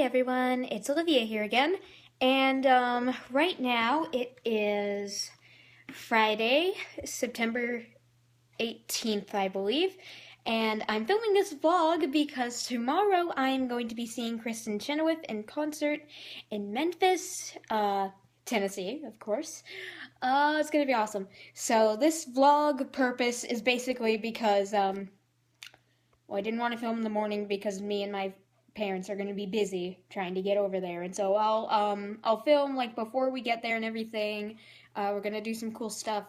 everyone, it's Olivia here again, and right now it is Friday, September 18th, I believe, and I'm filming this vlog because tomorrow I'm going to be seeing Kristin Chenoweth in concert in Memphis, Tennessee, of course. It's gonna be awesome. So this vlog purpose is basically because, well, I didn't want to film in the morning because me and my parents are going to be busy trying to get over there, and so I'll film like before we get there and everything. We're gonna do some cool stuff,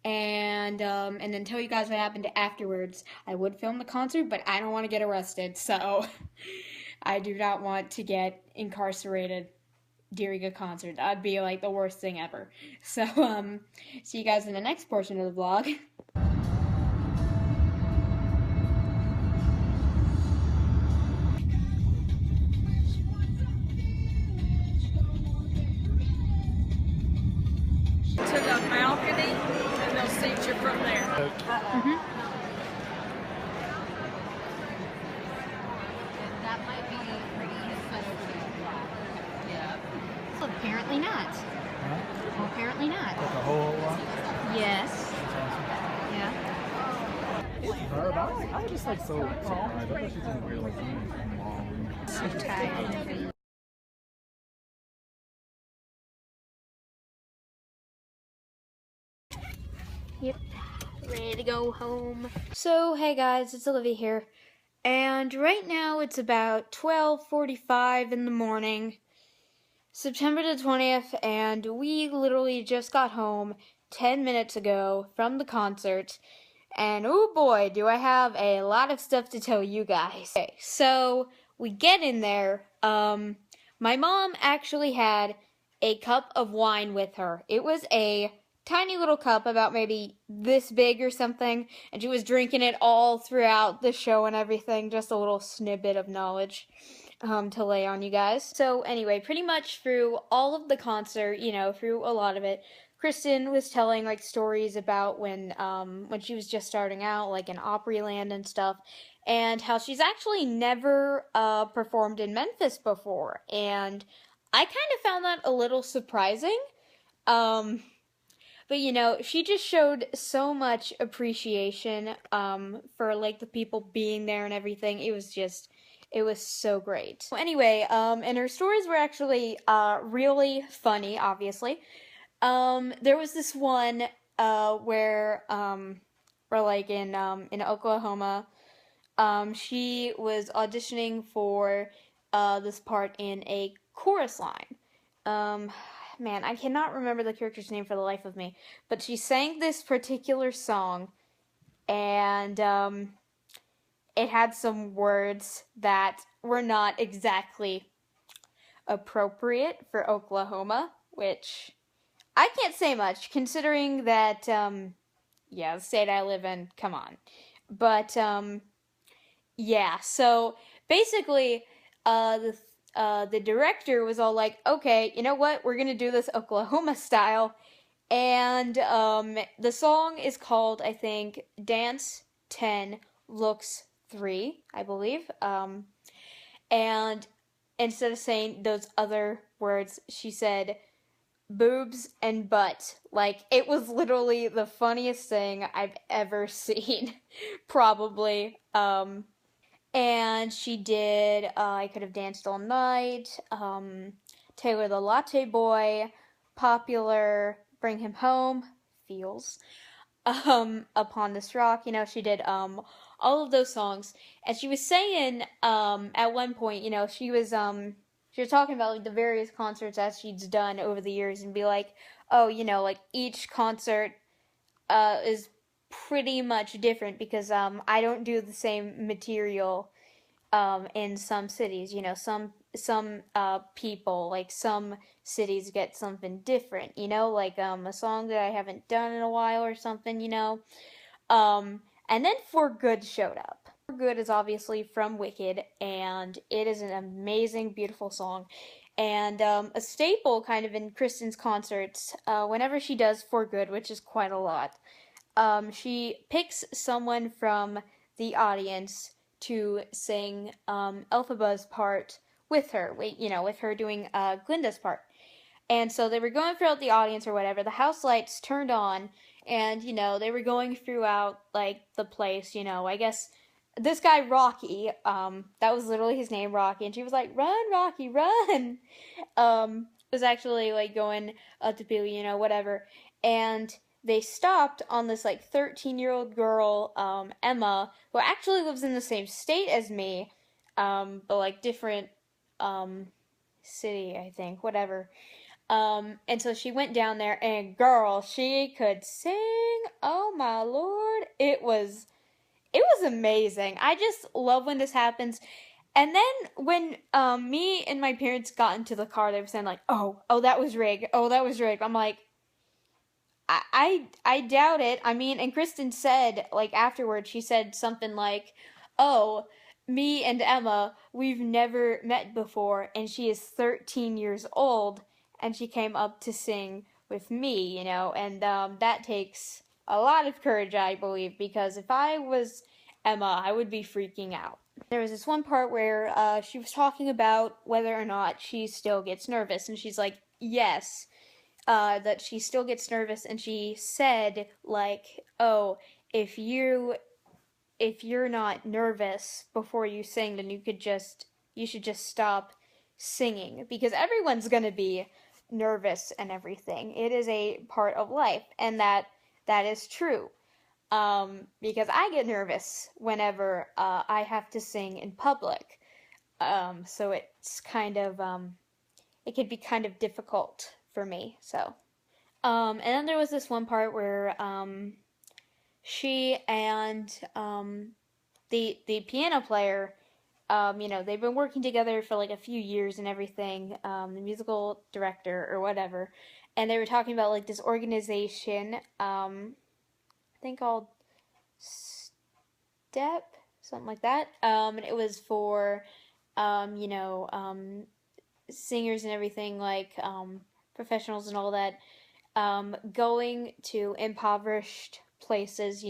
and then tell you guys what happened afterwards. I would film the concert, but I don't want to get arrested, so I do not want to get incarcerated during a concert. That'd be like the worst thing ever. So see you guys in the next portion of the vlog. To the balcony, and they'll seat you from there. That might be pretty set over there. Yeah. So apparently not. Huh? Well, apparently not. Like a whole lot? Yes. Yeah. Her, but I was just like so surprised. I thought she didn't wear like long. I'm tired. Yep, ready to go home. So, hey guys, it's Olivia here. And right now it's about 12:45 in the morning, September the 20th, and we literally just got home 10 minutes ago from the concert. And oh boy, do I have a lot of stuff to tell you guys. Okay, so we get in there. My mom actually had a cup of wine with her. It was a tiny little cup, about maybe this big or something, and she was drinking it all throughout the show and everything. Just a little snippet of knowledge to lay on you guys. So anyway, pretty much through all of the concert, through a lot of it, Kristin was telling like stories about when she was just starting out, like in Opryland and stuff, and how she's actually never performed in Memphis before, and I kind of found that a little surprising. But she just showed so much appreciation for like the people being there and everything. It was so great. So anyway, and her stories were actually really funny, obviously. There was this one where like in Oklahoma, she was auditioning for this part in a chorus line. Man, I cannot remember the character's name for the life of me, but she sang this particular song, and it had some words that were not exactly appropriate for Oklahoma, which I can't say much, considering that, the state I live in, come on. But, yeah, so basically, the director was all like, okay, you know what, we're gonna do this Oklahoma style, and the song is called, I think, Dance 10 Looks 3, I believe, and instead of saying those other words, she said boobs and butt. Like, it was literally the funniest thing I've ever seen, probably. And she did I Could Have Danced All Night, Taylor the Latte Boy, Popular, Bring Him Home, Feels, Upon This Rock. She did all of those songs, and she was saying at one point, she was talking about like the various concerts that she's done over the years, and be like, oh, like each concert is pretty much different because I don't do the same material in some cities. Some people, like some cities get something different, like a song that I haven't done in a while or something, and then For Good showed up. For Good is obviously from Wicked, and it is an amazing, beautiful song. And a staple kind of in Kristin's concerts, whenever she does For Good, which is quite a lot, she picks someone from the audience to sing Elphaba's part with her, with her doing Glinda's part. And so they were going throughout the audience or whatever. The house lights turned on, and they were going throughout like the place. I guess this guy Rocky, that was literally his name, Rocky, and she was like, "Run, Rocky, run!" Was actually like going up to people, whatever, and they stopped on this like 13-year-old girl, Emma, who actually lives in the same state as me, but like different city, I think, whatever. And so she went down there, and girl, she could sing. Oh my lord, it was amazing. I just love when this happens. And then when me and my parents got into the car, they were saying like, "Oh, that was rigged. Oh, that was rigged." I'm like, I doubt it. I mean, and Kristen said like afterwards, she said something like, "Oh, me and Emma, we've never met before, and she is 13 years old, and she came up to sing with me, and that takes a lot of courage, I believe, because if I was Emma, I would be freaking out." There was this one part where she was talking about whether or not she still gets nervous, and she's like, yes, that she still gets nervous, and she said, like, "Oh, if you're not nervous before you sing, then you should just stop singing, because everyone's gonna be nervous and everything. It is a part of life, and that is true. Because I get nervous whenever I have to sing in public. So it's kind of it can be kind of difficult for me. So, and then there was this one part where she and the piano player, they've been working together for like a few years and everything, the musical director or whatever, and they were talking about like this organization, I think called Step, something like that, and it was for, singers and everything, like, professionals and all that, going to impoverished places,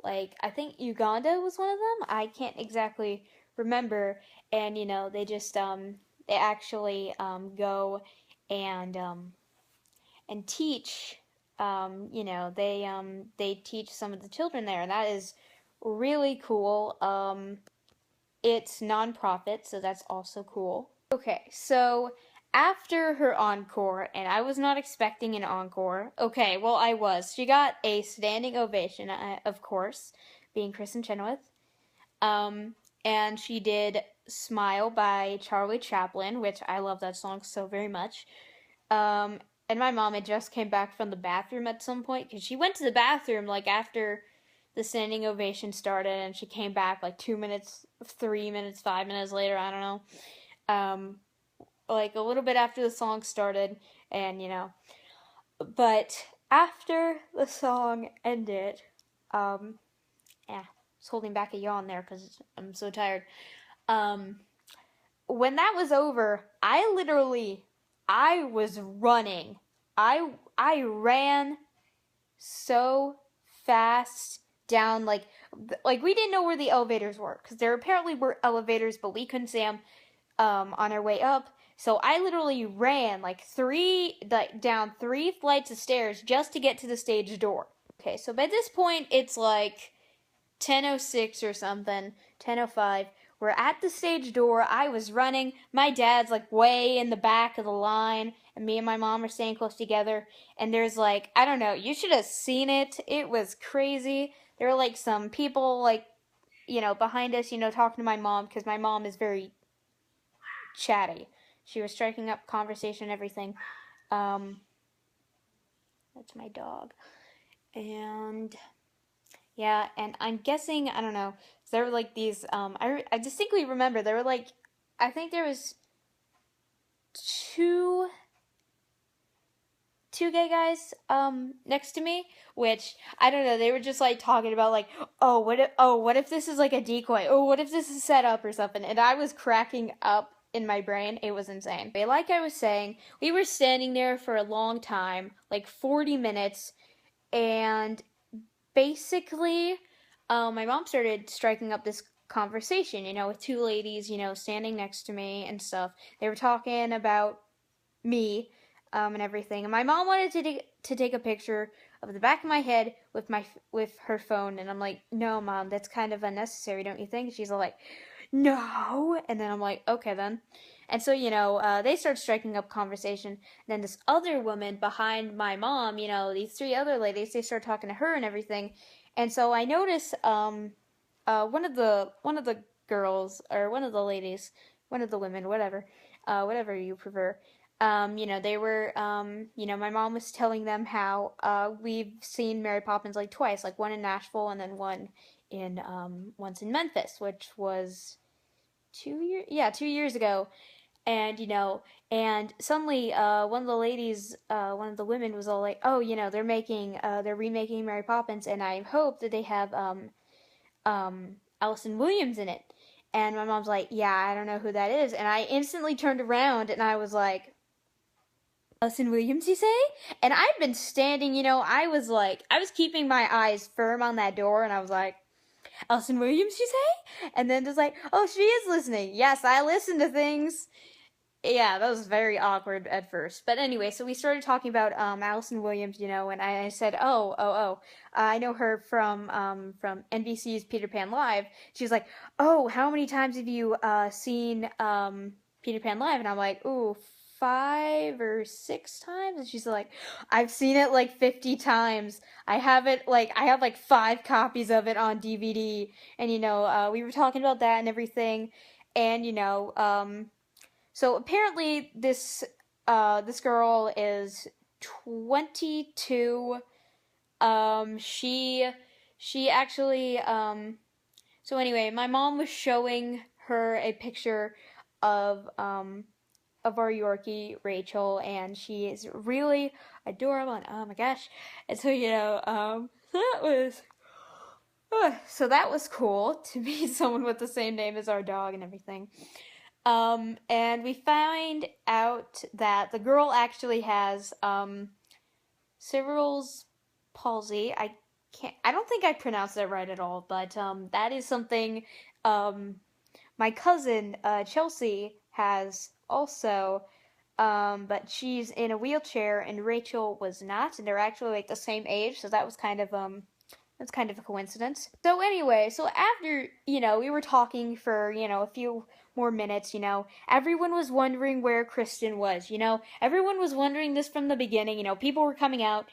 like, I think Uganda was one of them. I can't exactly remember. And, they just, they actually, go and teach, they teach some of the children there. And that is really cool. It's non-profit, so that's also cool. Okay, so after her encore, and I was not expecting an encore. Okay, well, I was. She got a standing ovation, of course, being Kristen Chenoweth. And she did Smile by Charlie Chaplin, which I love that song so very much. And my mom had just came back from the bathroom at some point, because she went to the bathroom, like, after the standing ovation started, and she came back, like, 2 minutes, 3 minutes, 5 minutes later, I don't know. Like a little bit after the song started, and but after the song ended, yeah, I was holding back a yawn there because I'm so tired. When that was over, I was running. I ran so fast down, like we didn't know where the elevators were, because there apparently were elevators, but we couldn't see them on our way up. So I literally ran like down 3 flights of stairs just to get to the stage door. Okay, so by this point it's like 10:06 or something, 10:05. We're at the stage door. I was running. My dad's like way in the back of the line, and me and my mom are staying close together. And there's like, I don't know, you should have seen it. It was crazy. There were like some people like, behind us, talking to my mom, because my mom is very chatty. She was striking up conversation and everything. That's my dog. And yeah, and I'm guessing, I don't know, there were like these, I distinctly remember, there were like, I think there was two gay guys, next to me, which, I don't know, they were just like talking about like, what if this is like a decoy? Oh, what if this is set up or something? And I was cracking up in my brain. It was insane. But like I was saying, we were standing there for a long time, like 40 minutes, and basically, my mom started striking up this conversation, with two ladies, standing next to me and stuff. They were talking about me, and everything. And my mom wanted to take a picture of the back of my head with her phone, and I'm like, no, Mom, that's kind of unnecessary, don't you think? She's all like, no. And then I'm like, okay then. And so, they start striking up conversation. And then this other woman behind my mom, these three other ladies, they start talking to her and everything. And so I notice one of the girls, or one of the ladies, one of the women, whatever you prefer. They were, my mom was telling them how we've seen Mary Poppins like twice, like one in Nashville and then once in Memphis, which was 2 years ago. And and suddenly one of the ladies, one of the women was all like, oh, they're remaking Mary Poppins, and I hope that they have Allison Williams in it. And my mom's like, yeah, I don't know who that is. And I instantly turned around and I was like, Allison Williams, you say? And I'd been standing, I was keeping my eyes firm on that door, and I was like, Allison Williams, you say? And then just like, oh, she is listening. Yes, I listen to things. Yeah, that was very awkward at first. But anyway, so we started talking about Allison Williams, and I said, I know her from NBC's Peter Pan Live. She's like, oh, how many times have you seen Peter Pan Live? And I'm like, ooh, 5 or 6 times. And she's like, I've seen it like 50 times. I have 5 copies of it on DVD. And we were talking about that and everything. And so apparently this girl is 22. She actually so anyway, my mom was showing her a picture of our Yorkie, Rachel, and she is really adorable, and oh my gosh. And so that was cool to meet someone with the same name as our dog and everything. And we find out that the girl actually has cerebral palsy. I don't think I pronounced that right at all, but that is something my cousin Chelsea has also, but she's in a wheelchair and Rachel was not, and they're actually like the same age, so that was kind of a coincidence. So anyway, so after, we were talking for, a few more minutes, everyone was wondering where Kristen was, everyone was wondering this from the beginning, people were coming out,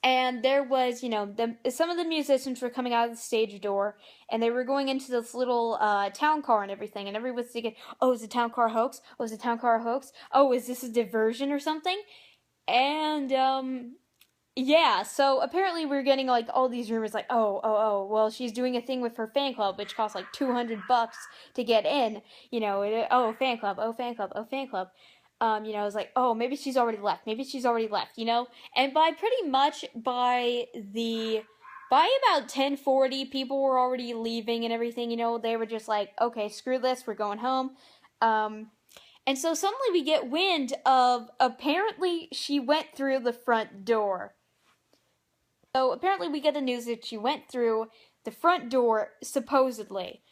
and there was, some of the musicians were coming out of the stage door, and they were going into this little town car and everything, and everyone was thinking, oh, is the town car a hoax? Oh, is the town car a hoax? Oh, is this a diversion or something? And, yeah, so apparently we're getting, like, all these rumors, like, well, she's doing a thing with her fan club, which costs, like, $200 to get in, fan club, oh, fan club, oh, fan club. I was like, oh, maybe she's already left, and by about 10:40, people were already leaving and everything, they were just like, okay, screw this, we're going home. And so suddenly we get wind of, apparently she went through the front door. So apparently we get the news that she went through the front door, supposedly.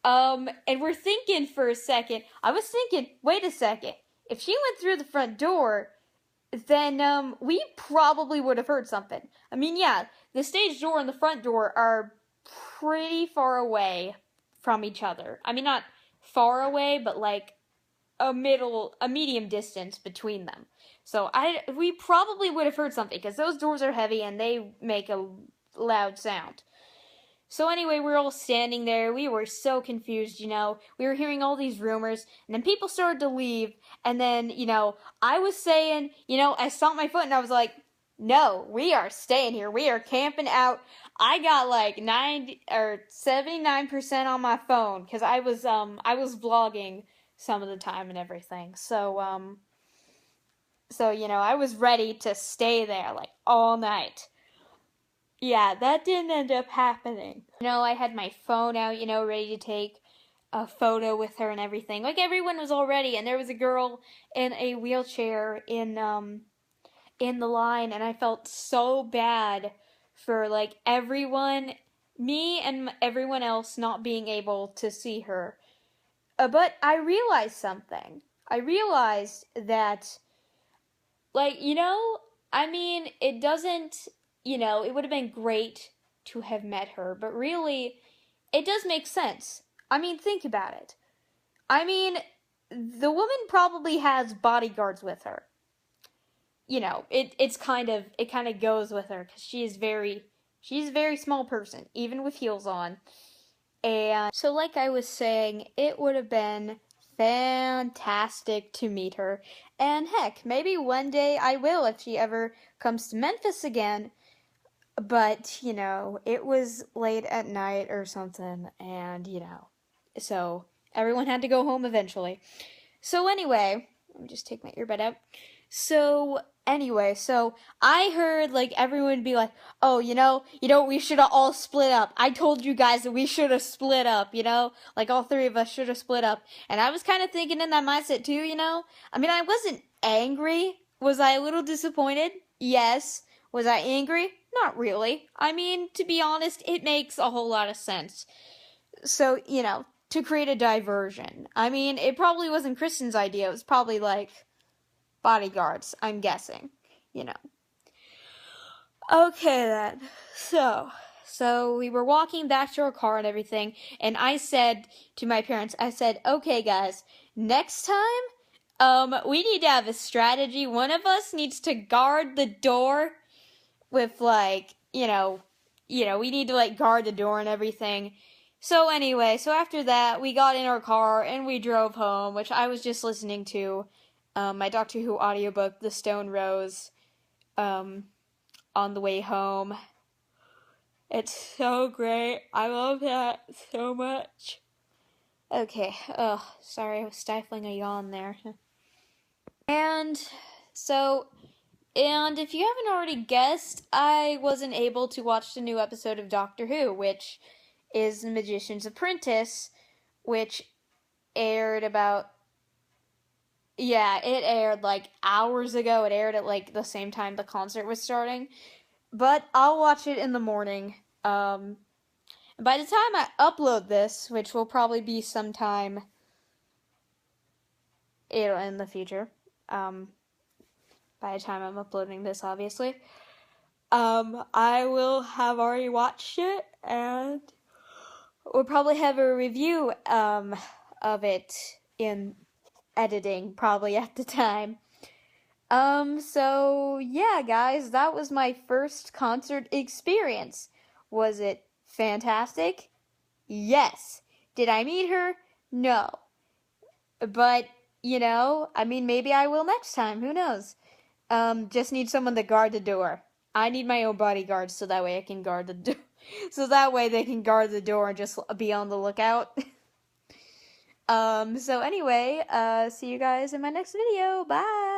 And we're thinking for a second, I was thinking, wait a second, if she went through the front door, then we probably would have heard something. I mean, yeah, the stage door and the front door are pretty far away from each other. I mean, not far away, but like a medium distance between them. So we probably would have heard something, because those doors are heavy and they make a loud sound. So anyway, we're all standing there. We were so confused, We were hearing all these rumors, and then people started to leave, and then, I was saying, I stomped my foot, and I was like, no, we are staying here. We are camping out. I got like 90 or 79% on my phone, because I was vlogging some of the time and everything. So, I was ready to stay there, like, all night. Yeah, that didn't end up happening. I had my phone out, ready to take a photo with her and everything. Like, everyone was all ready, and there was a girl in a wheelchair in the line, and I felt so bad for, like, everyone me and everyone else not being able to see her. But I realized something. I realized that, like, I mean, it doesn't, it would have been great to have met her, but really, it does make sense. I mean, think about it. I mean, the woman probably has bodyguards with her. It kind of goes with her because she's a very small person, even with heels on. And so, like I was saying, it would have been fantastic to meet her. And heck, maybe one day I will if she ever comes to Memphis again. But, it was late at night or something, and, so everyone had to go home eventually. So anyway, let me just take my earbud out. So anyway, so I heard like everyone be like, "Oh, we should have all split up. I told you guys that we should have split up, like all three of us should have split up." And I was kind of thinking in that mindset too, I mean, I wasn't angry. Was I a little disappointed? Yes. Was I angry? Not really. I mean, to be honest, it makes a whole lot of sense. So, to create a diversion. I mean, it probably wasn't Kristen's idea. It was probably like bodyguards, I'm guessing, Okay then. So we were walking back to our car and everything, and I said to my parents, "Okay guys, next time, we need to have a strategy. One of us needs to guard the door with like, we need to like guard the door and everything." So anyway, so after that, we got in our car and we drove home, which I was just listening to my Doctor Who audiobook, The Stone Rose, on the way home. It's so great. I love that so much. Okay, sorry, I was stifling a yawn there. And if you haven't already guessed, I wasn't able to watch the new episode of Doctor Who, which is The Magician's Apprentice, which aired it aired like hours ago. It aired at like the same time the concert was starting. But I'll watch it in the morning. By the time I upload this, which will probably be sometime in the future, by the time I'm uploading this, obviously, I will have already watched it, and we'll probably have a review, of it in editing, probably at the time. So yeah, guys, that was my first concert experience. Was it fantastic? Yes. Did I meet her? No. But, I mean, maybe I will next time. Who knows? Just need someone to guard the door. I need my own bodyguards so that way I can guard the door. So that way they can guard the door and just be on the lookout. So anyway, see you guys in my next video. Bye!